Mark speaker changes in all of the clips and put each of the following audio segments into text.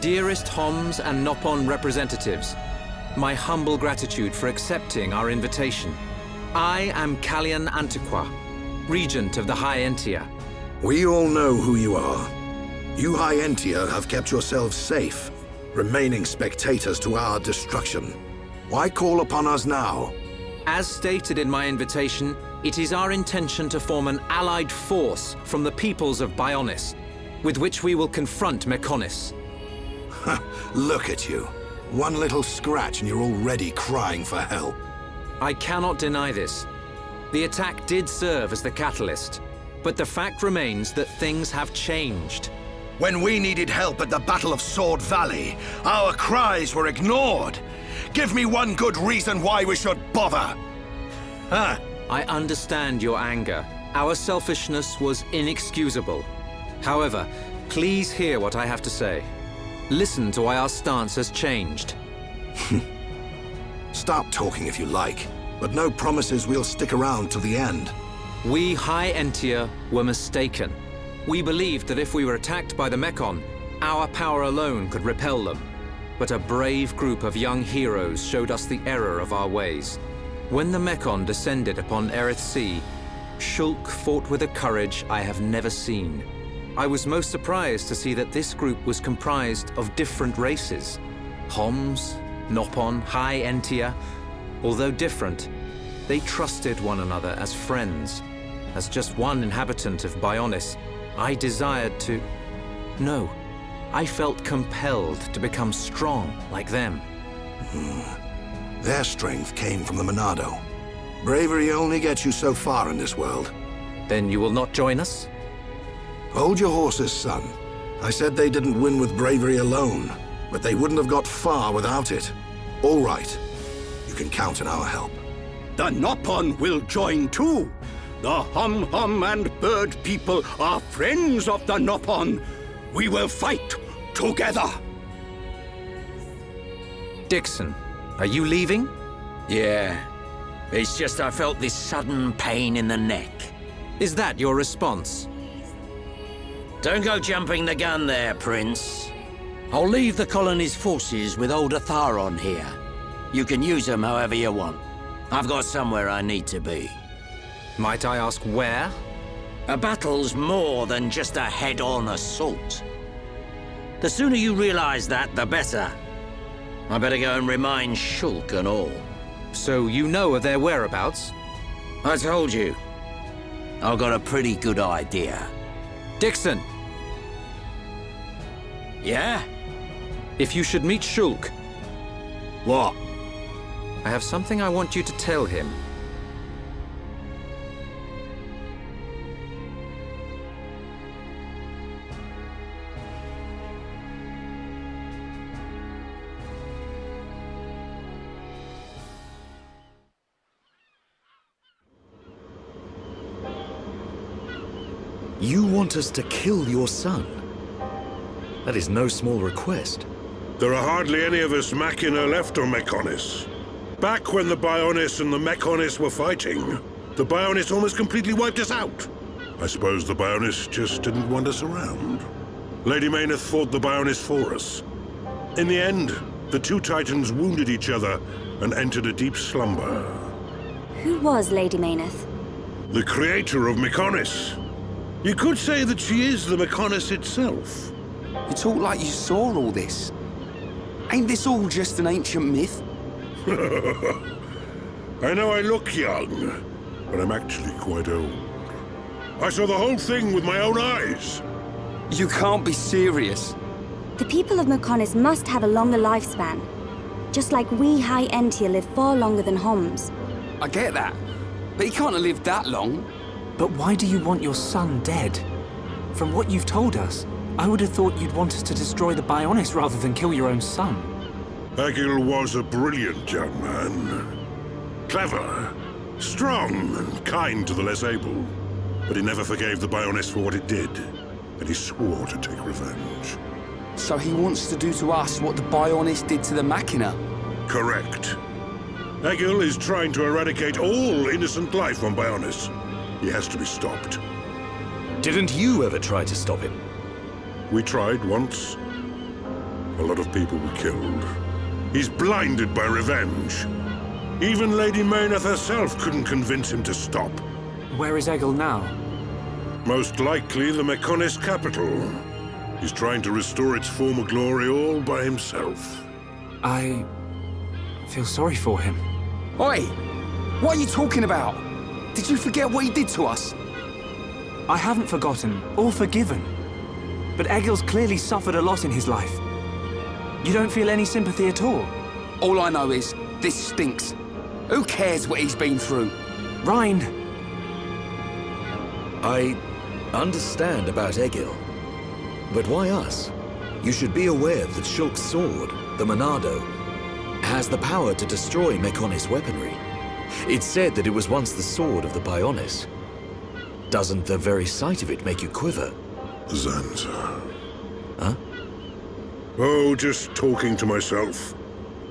Speaker 1: Dearest Homs and Nopon representatives, my humble gratitude for accepting our invitation. I am Kallian Antiqua, Regent of the High Entia.
Speaker 2: We all know who you are. You High Entia have kept yourselves safe, remaining spectators to our destruction. Why call upon us now?
Speaker 1: As stated in my invitation, it is our intention to form an allied force from the peoples of Bionis, with which we will confront Mechonis.
Speaker 2: Look at you. One little scratch and you're already crying for help.
Speaker 1: I cannot deny this. The attack did serve as the catalyst, but the fact remains that things have changed.
Speaker 2: When we needed help at the Battle of Sword Valley, our cries were ignored. Give me one good reason why we should bother.
Speaker 1: I understand your anger. Our selfishness was inexcusable. However, please hear what I have to say. Listen to why our stance has changed.
Speaker 2: Stop talking if you like, but no promises we'll stick around till the end.
Speaker 1: We High Entia were mistaken. We believed that if we were attacked by the Mechon, our power alone could repel them. But a brave group of young heroes showed us the error of our ways. When the Mechon descended upon Erith Sea, Shulk fought with a courage I have never seen. I was most surprised to see that this group was comprised of different races. Homs, Nopon, High Entia. Although different, they trusted one another as friends. As just one inhabitant of Bionis, I desired to... No, I felt compelled to become strong like them.
Speaker 2: Their strength came from the Monado. Bravery only gets you so far in this world.
Speaker 1: Then you will not join us?
Speaker 2: Hold your horses, son. I said they didn't win with bravery alone, but they wouldn't have got far without it. All right. You can count on our help.
Speaker 3: The Nopon will join too. The Hum-Hum and Bird people are friends of the Nopon. We will fight together.
Speaker 1: Dixon, are you leaving?
Speaker 4: Yeah. It's just I felt this sudden pain in the neck.
Speaker 1: Is that your response?
Speaker 4: Don't go jumping the gun there, Prince. I'll leave the colony's forces with old Atharon here. You can use them however you want. I've got somewhere I need to be.
Speaker 1: Might I ask where?
Speaker 4: A battle's more than just a head-on assault. The sooner you realize that, the better. I better go and remind Shulk and all.
Speaker 1: So you know of their whereabouts?
Speaker 4: I told you. I've got a pretty good idea.
Speaker 1: Dixon!
Speaker 4: Yeah?
Speaker 1: If you should meet Shulk...
Speaker 4: What?
Speaker 1: I have something I want you to tell him.
Speaker 5: You want us to kill your son? That is no small request.
Speaker 6: There are hardly any of us Machina left on Mechonis. Back when the Bionis and the Mechonis were fighting, the Bionis almost completely wiped us out. I suppose the Bionis just didn't want us around. Lady Mayneth fought the Bionis for us. In the end, the two Titans wounded each other and entered a deep slumber.
Speaker 7: Who was Lady Mayneth?
Speaker 6: The creator of Mechonis. You could say that she is the Mechonis itself.
Speaker 8: You talk like you saw all this. Ain't this all just an ancient myth?
Speaker 6: I know I look young, but I'm actually quite old. I saw the whole thing with my own eyes.
Speaker 8: You can't be serious.
Speaker 7: The people of Mechonis must have a longer lifespan. Just like we High Entia live far longer than Homs.
Speaker 8: I get that, but he can't have lived that long.
Speaker 9: But why do you want your son dead? From what you've told us, I would have thought you'd want us to destroy the Bionis rather than kill your own son.
Speaker 6: Egil was a brilliant young man. Clever, strong, and kind to the less able. But he never forgave the Bionis for what it did, and he swore to take revenge.
Speaker 8: So he wants to do to us what the Bionis did to the Machina?
Speaker 6: Correct. Egil is trying to eradicate all innocent life on Bionis. He has to be stopped.
Speaker 5: Didn't you ever try to stop him?
Speaker 6: We tried once. A lot of people were killed. He's blinded by revenge. Even Lady Mayneth herself couldn't convince him to stop.
Speaker 9: Where is Egil now?
Speaker 6: Most likely the Mechonis capital. He's trying to restore its former glory all by himself.
Speaker 9: I feel sorry for him.
Speaker 8: Oi! What are you talking about? Did you forget what he did to us?
Speaker 9: I haven't forgotten or forgiven. But Egil's clearly suffered a lot in his life. You don't feel any sympathy at all?
Speaker 8: All I know is, this stinks. Who cares what he's been through?
Speaker 9: Rhine!
Speaker 5: I understand about Egil. But why us? You should be aware that Shulk's sword, the Monado, has the power to destroy Mechonis weaponry. It's said that it was once the sword of the Bionis. Doesn't the very sight of it make you quiver?
Speaker 6: Xanta.
Speaker 5: Huh?
Speaker 6: Oh, just talking to myself.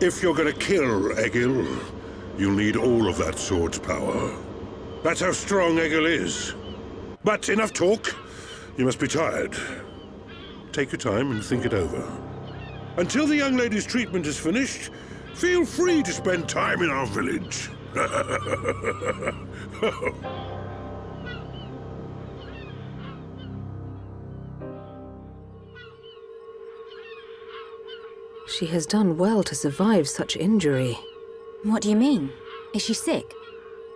Speaker 6: If you're gonna kill Egil, you'll need all of that sword's power. That's how strong Egil is. But enough talk. You must be tired. Take your time and think it over. Until the young lady's treatment is finished, feel free to spend time in our village.
Speaker 10: She has done well to survive such injury.
Speaker 7: What do you mean? Is she sick?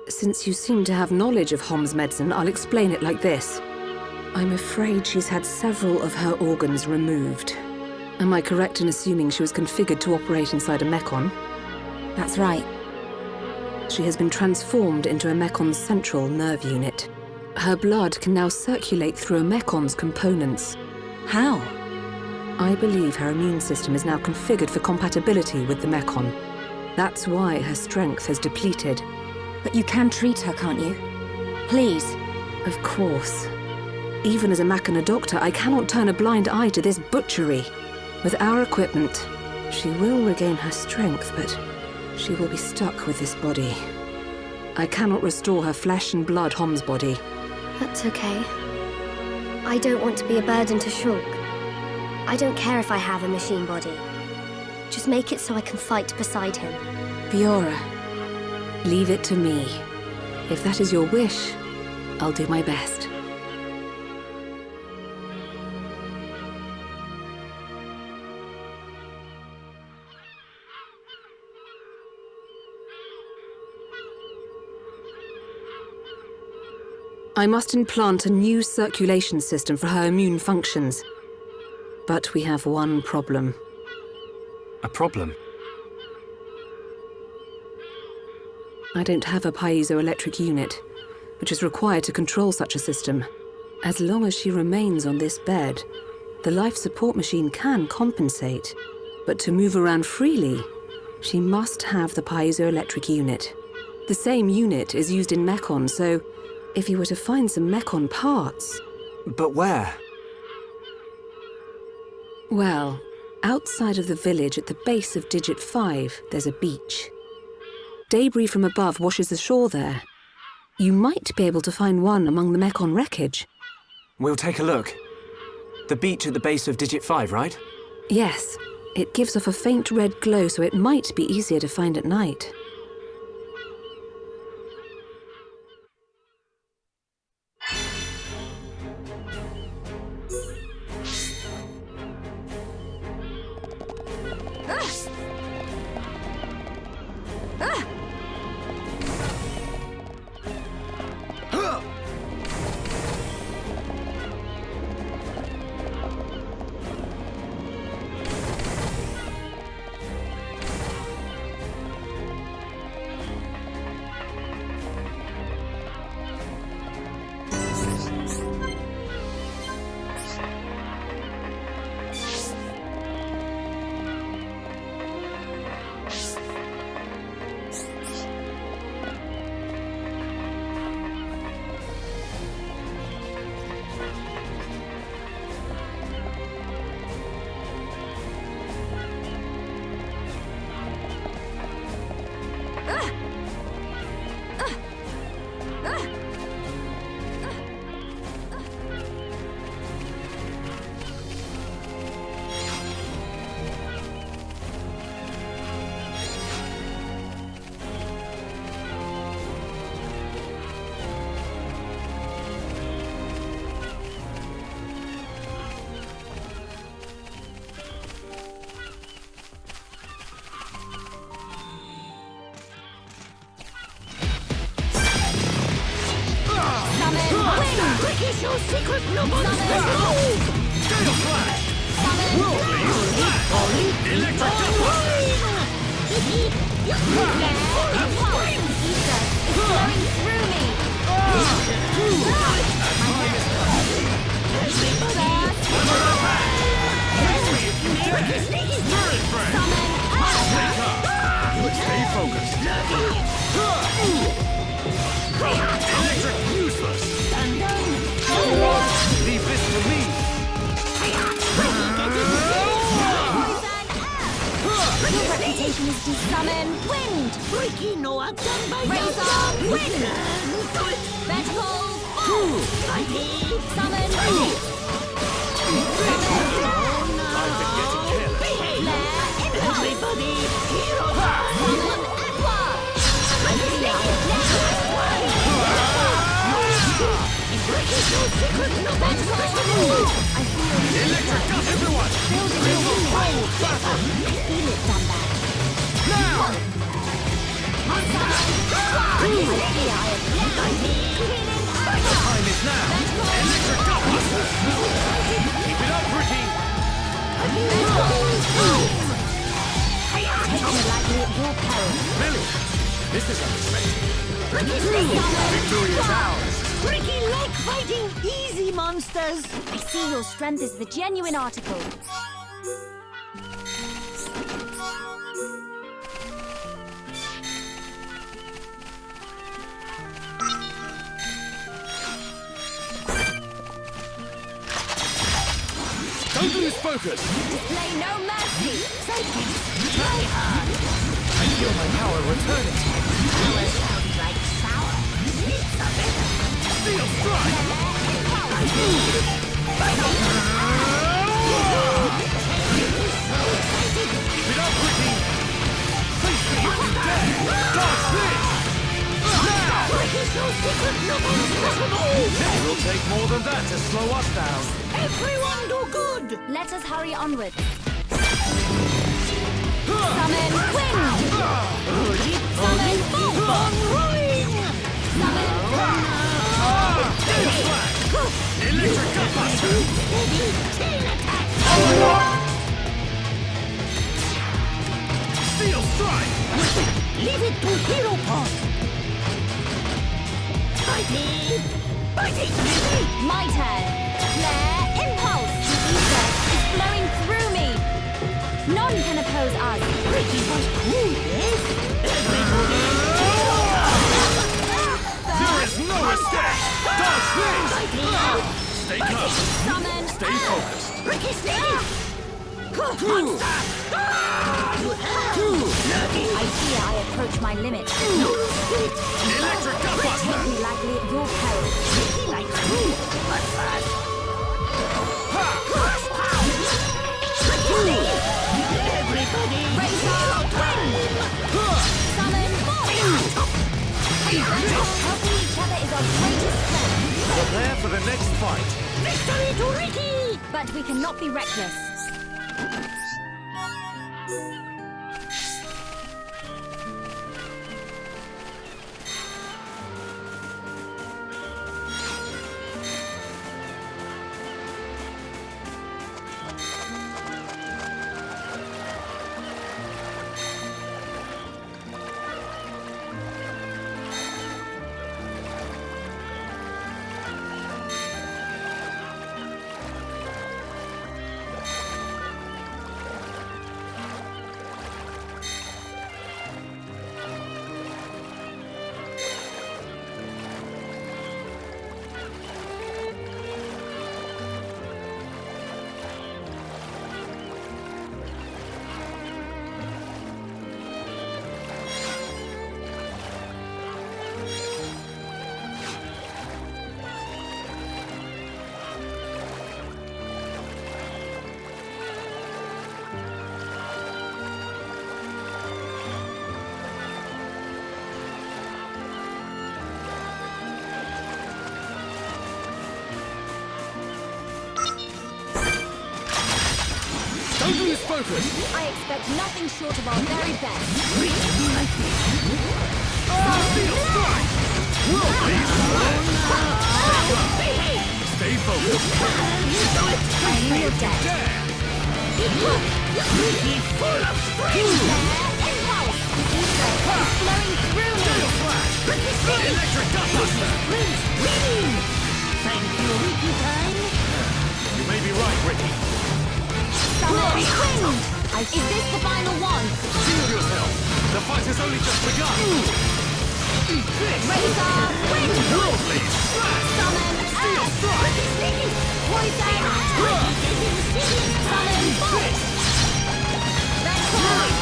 Speaker 10: Since you seem to have knowledge of Hom's medicine, I'll explain it like this. I'm afraid she's had several of her organs removed. Am I correct in assuming she was configured to operate inside a Mechon?
Speaker 7: That's right.
Speaker 10: She has been transformed into a Mecon's central nerve unit. Her blood can now circulate through a Mecon's components.
Speaker 7: How?
Speaker 10: I believe her immune system is now configured for compatibility with the Mechon. That's why her strength has depleted.
Speaker 7: But you can treat her, can't you? Please.
Speaker 10: Of course. Even as a Machina doctor, I cannot turn a blind eye to this butchery. With our equipment, she will regain her strength, but she will be stuck with this body. I cannot restore her flesh and blood Hom's body.
Speaker 11: That's okay. I don't want to be a burden to Shulk. I don't care if I have a machine body. Just make it so I can fight beside him.
Speaker 10: Fiora, leave it to me. If that is your wish, I'll do my best. I must implant a new circulation system for her immune functions. But we have one problem.
Speaker 9: A problem?
Speaker 10: I don't have a piezoelectric unit, which is required to control such a system. As long as she remains on this bed, the life support machine can compensate. But to move around freely, she must have the piezoelectric unit. The same unit is used in Mechon, so if you were to find some Mechon parts...
Speaker 9: But where?
Speaker 10: Well, outside of the village at the base of Digit 5, there's a beach. Debris from above washes ashore there. You might be able to find one among the Mechon wreckage.
Speaker 9: We'll take a look. The beach at the base of Digit 5, right?
Speaker 10: Yes. It gives off a faint red glow, so it might be easier to find at night.
Speaker 12: Gale Flash! Worldly Flash! Electric Stay focused. Electric useless. Leave this to me.
Speaker 7: Your reputation is to summon wind. Razor wind. Vertical fall. Summon wind.
Speaker 12: I've been getting careless.
Speaker 7: Everybody, hero summon aqua. I feel
Speaker 12: Electric gun, everyone!
Speaker 7: building a wall. I feel it, Dumbat.
Speaker 12: Now! Time is now! Electric gun! Keep it up, Ricky!
Speaker 7: Take it lightly at your peril.
Speaker 12: Millie, this is unexpected. Victory is ours!
Speaker 13: Ricky like fighting easy monsters.
Speaker 7: I see your strength is the genuine article.
Speaker 12: Don't lose focus!
Speaker 7: Display no mercy.
Speaker 13: Try hard.
Speaker 12: I feel my power returning.
Speaker 13: Power sounds like sour. It's a bit.
Speaker 12: Steel strike! Keep it up, Ricky! Face me if you dare! Dodge this! Now! It will take more than that to slow us down.
Speaker 13: Everyone do good.
Speaker 7: Let us hurry onward. Summon wind. Summon bolt. Summon
Speaker 12: Electric Gutbuster! Steel strike!
Speaker 13: Leave it to Hero Pod. Fighting!
Speaker 7: my turn. Flare impulse. The ether is flowing through me. None can oppose us.
Speaker 13: Ricky was cool, yes?
Speaker 12: There is no escape! Dodge this! Stay calm.
Speaker 7: Summon.
Speaker 12: Stay focused.
Speaker 13: Ricky, stay!
Speaker 7: I fear I approach my limit.
Speaker 12: Electric Gutbuster!
Speaker 7: Take me lightly at your peril.
Speaker 13: Ricky likes cool, but fast. Ricky, everybody!
Speaker 7: Razor wind. Summon bolt. Helping each other is our greatest strength.
Speaker 12: Prepare for the next fight.
Speaker 13: Victory to Ricky!
Speaker 7: But we cannot be reckless.
Speaker 12: Don't lose focus!
Speaker 7: I expect nothing short of our very best.
Speaker 12: Steel strike! Will be Stay focused.
Speaker 7: And you're dead.
Speaker 12: Ricky, full of strength.
Speaker 7: Impulse! Ether is flowing through me!
Speaker 12: Electric Dustbuster.
Speaker 13: Thank you, Ricky time.
Speaker 12: You may be right, Ricky.
Speaker 7: Summon wind! Is this the final one?
Speaker 12: Shield yourself. The fight has only just begun. Eat this.
Speaker 7: Razor wind!
Speaker 12: Lovely.
Speaker 7: Summon earth! Poison! Summon bolt! That's right!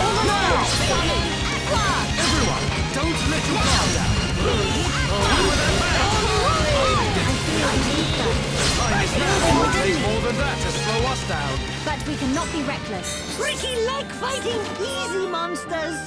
Speaker 7: Almost there! Summon aqua!
Speaker 12: Everyone, don't let your guard down. Time is now. It will take more than that to slow us down.
Speaker 7: But we cannot be reckless.
Speaker 13: Ricky like fighting easy monsters.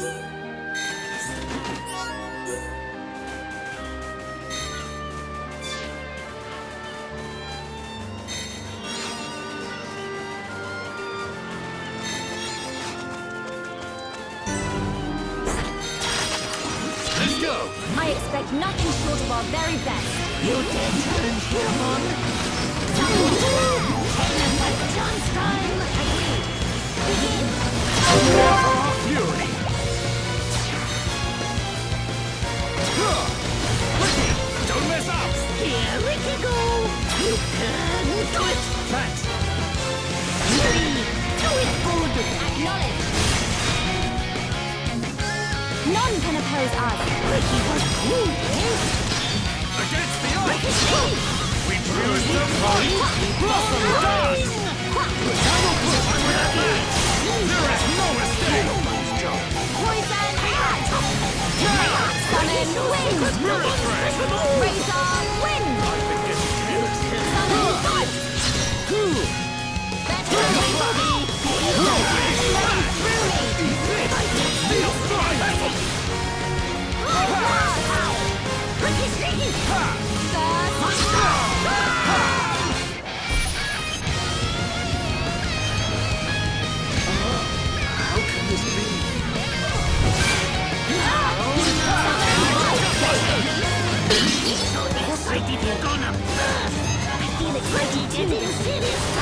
Speaker 12: Let's go.
Speaker 7: I expect nothing short of our very best.
Speaker 13: You take turns, Human. Chance time. Agreed. Begin.
Speaker 12: Prepare for our fury. Ricky, don't mess up.
Speaker 13: Here, Ricky, go. You can do it.
Speaker 12: Thanks.
Speaker 13: Yuri, do it good.
Speaker 7: Acknowledge. None can oppose us.
Speaker 13: Ricky was cool, yes?
Speaker 12: Against the odds. We choose to fight. Blossom dance. Double push with a match. There is no mistake.
Speaker 7: Poison hat! Summon wind!
Speaker 12: Spirit Breath.
Speaker 7: Razor wind!
Speaker 12: I've been getting careless.
Speaker 7: Summon bolt! That's the body! Flowing through me!
Speaker 12: Steel strike.
Speaker 13: Ricky, Ricky.
Speaker 12: How can this be?
Speaker 13: So excited you're gonna burst. I feel excited. It is serious.